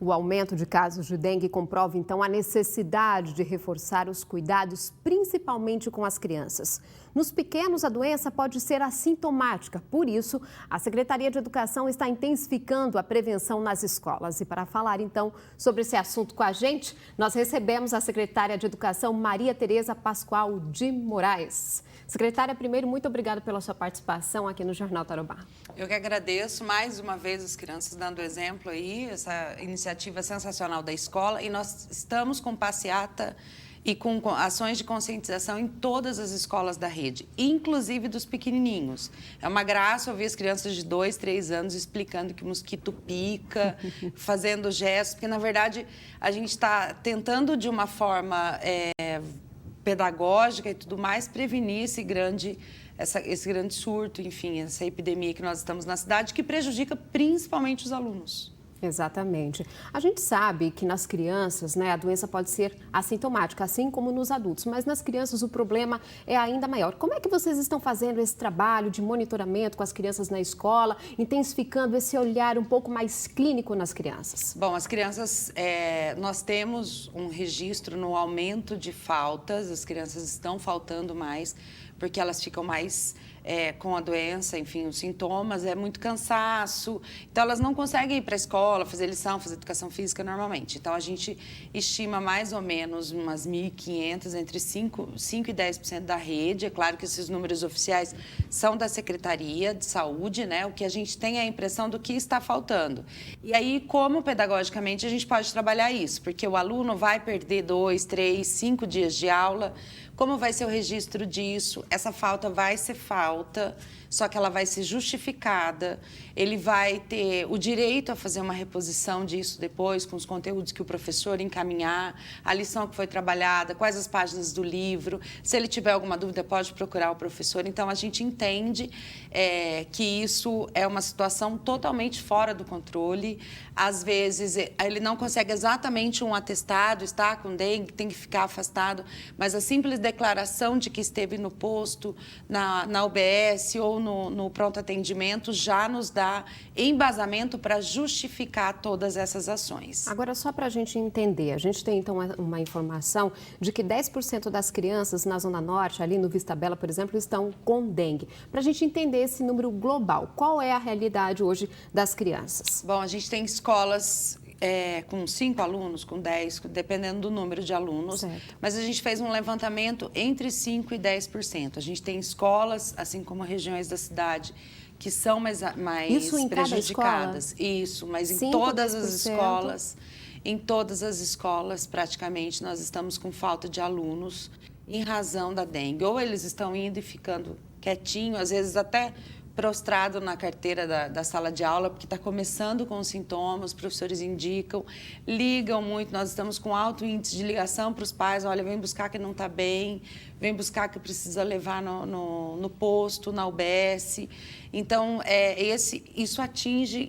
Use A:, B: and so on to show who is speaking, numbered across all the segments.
A: O aumento de casos de dengue comprova, então, a necessidade de reforçar os cuidados, principalmente com as crianças. Nos pequenos, a doença pode ser assintomática. Por isso, a Secretaria de Educação está intensificando a prevenção nas escolas. E para falar, então, sobre esse assunto com a gente, nós recebemos a secretária de Educação, Maria Tereza Pascoal de Moraes. Secretária, primeiro, muito obrigada pela sua participação aqui no Jornal Tarobá.
B: Eu que agradeço mais uma vez as crianças dando exemplo aí, essa iniciativa sensacional da escola. E nós estamos com passeata e com ações de conscientização em todas as escolas da rede, inclusive dos pequenininhos. É uma graça ouvir as crianças de 2, 3 anos explicando que o mosquito pica, fazendo gestos, porque, na verdade, a gente está tentando, de uma forma pedagógica e tudo mais, prevenir esse grande surto, enfim, essa epidemia que nós estamos na cidade, que prejudica principalmente os alunos.
A: Exatamente. A gente sabe que nas crianças, a doença pode ser assintomática, assim como nos adultos, mas nas crianças o problema é ainda maior. Como é que vocês estão fazendo esse trabalho de monitoramento com as crianças na escola, intensificando esse olhar um pouco mais clínico nas crianças?
B: Bom, as crianças, nós temos um registro no aumento de faltas, as crianças estão faltando mais, porque elas ficam mais com a doença, enfim, os sintomas, é muito cansaço. Então, elas não conseguem ir para a escola, fazer lição, fazer educação física normalmente. Então, a gente estima mais ou menos umas 1.500, entre 5% e 10% da rede. É claro que esses números oficiais são da Secretaria de Saúde, né? O que a gente tem é a impressão do que está faltando. E aí, como pedagogicamente a gente pode trabalhar isso? Porque o aluno vai perder 2, 3, 5 dias de aula. Como vai ser o registro disso? Essa falta vai ser falta, só que ela vai ser justificada. Ele vai ter o direito a fazer uma reposição disso depois, com os conteúdos que o professor encaminhar, a lição que foi trabalhada, quais as páginas do livro. Se ele tiver alguma dúvida, pode procurar o professor. Então, a gente entende que isso é uma situação totalmente fora do controle. Às vezes, ele não consegue exatamente um atestado, está com dengue, tem que ficar afastado, mas a simples declaração de que esteve no posto, na UBS ou no pronto atendimento já nos dá embasamento para justificar todas essas ações.
A: Agora, só para a gente entender, a gente tem então uma informação de que 10% das crianças na Zona Norte, ali no Vista Bela, por exemplo, estão com dengue. Para a gente entender esse número global, qual é a realidade hoje das crianças?
B: Bom, a gente tem escolas com 5 alunos, com 10, dependendo do número de alunos.
A: Certo.
B: Mas a gente fez um levantamento entre 5% e 10%. A gente tem escolas, assim como regiões da cidade, que são mais
A: Isso em
B: prejudicadas.
A: Cada escola?
B: Isso, mas
A: 5,
B: em todas
A: 10%.
B: as escolas, praticamente, nós estamos com falta de alunos em razão da dengue. Ou eles estão indo e ficando quietinho, às vezes até prostrado na carteira da sala de aula, porque está começando com os sintomas, os professores indicam, ligam muito, nós estamos com alto índice de ligação para os pais, olha, vem buscar que não está bem, vem buscar que precisa levar no posto, na UBS. Então, isso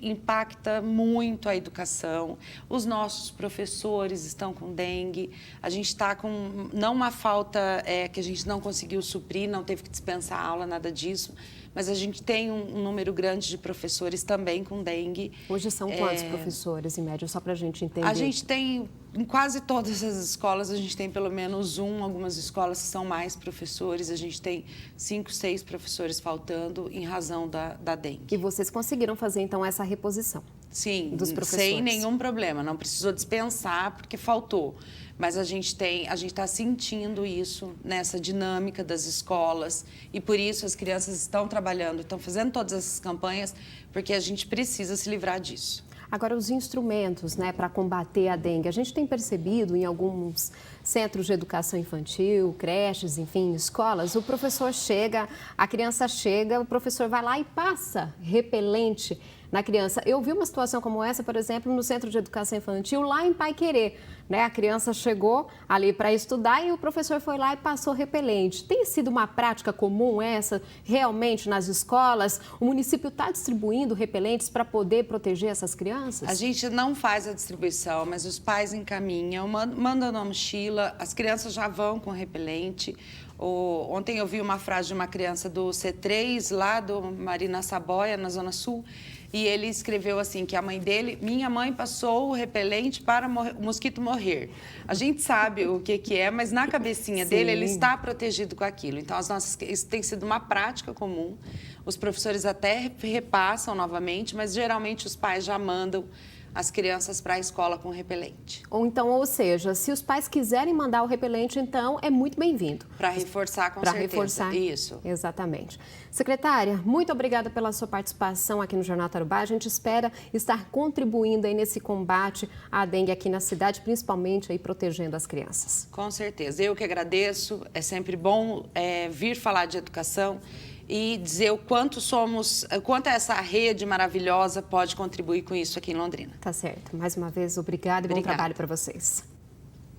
B: impacta muito a educação. Os nossos professores estão com dengue, a gente está com, não uma falta que a gente não conseguiu suprir, não teve que dispensar a aula, nada disso, mas a gente tem um número grande de professores também com dengue.
A: Hoje são quantos professores, em média, só para a gente entender?
B: A gente tem, em quase todas as escolas, a gente tem pelo menos algumas escolas que são mais professores, a gente tem 5, 6 professores faltando em razão da dengue.
A: E vocês conseguiram fazer, então, essa reposição?
B: Sim,
A: dos professores?
B: Sem nenhum problema, não precisou dispensar porque faltou. Mas a gente está sentindo isso nessa dinâmica das escolas e por isso as crianças estão trabalhando, estão fazendo todas essas campanhas, porque a gente precisa se livrar disso.
A: Agora, os instrumentos, para combater a dengue, a gente tem percebido em alguns centros de educação infantil, creches, enfim, escolas, o professor chega, a criança chega, o professor vai lá e passa repelente na criança. Eu vi uma situação como essa, por exemplo, no Centro de Educação Infantil, lá em Paiquerê. A criança chegou ali para estudar e o professor foi lá e passou repelente. Tem sido uma prática comum essa, realmente, nas escolas? O município está distribuindo repelentes para poder proteger essas crianças?
B: A gente não faz a distribuição, mas os pais encaminham, mandam na mochila, as crianças já vão com repelente. Ontem eu vi uma frase de uma criança do C3, lá do Marina Saboia, na Zona Sul, e ele escreveu assim, que a mãe dele, minha mãe passou o repelente para o mosquito morrer. A gente sabe o que é, mas na cabecinha dele, ele está protegido com aquilo. Então, isso tem sido uma prática comum. Os professores até repassam novamente, mas geralmente os pais já mandam as crianças para a escola com repelente.
A: Ou seja, se os pais quiserem mandar o repelente, então é muito bem-vindo.
B: Para reforçar, com certeza. Para reforçar. Isso.
A: Exatamente. Secretária, muito obrigada pela sua participação aqui no Jornal Tarubá. A gente espera estar contribuindo aí nesse combate à dengue aqui na cidade, principalmente aí protegendo as crianças.
B: Com certeza. Eu que agradeço. É sempre bom vir falar de educação e dizer o quanto essa rede maravilhosa pode contribuir com isso aqui em Londrina.
A: Tá certo. Mais uma vez, obrigada e bom trabalho para vocês.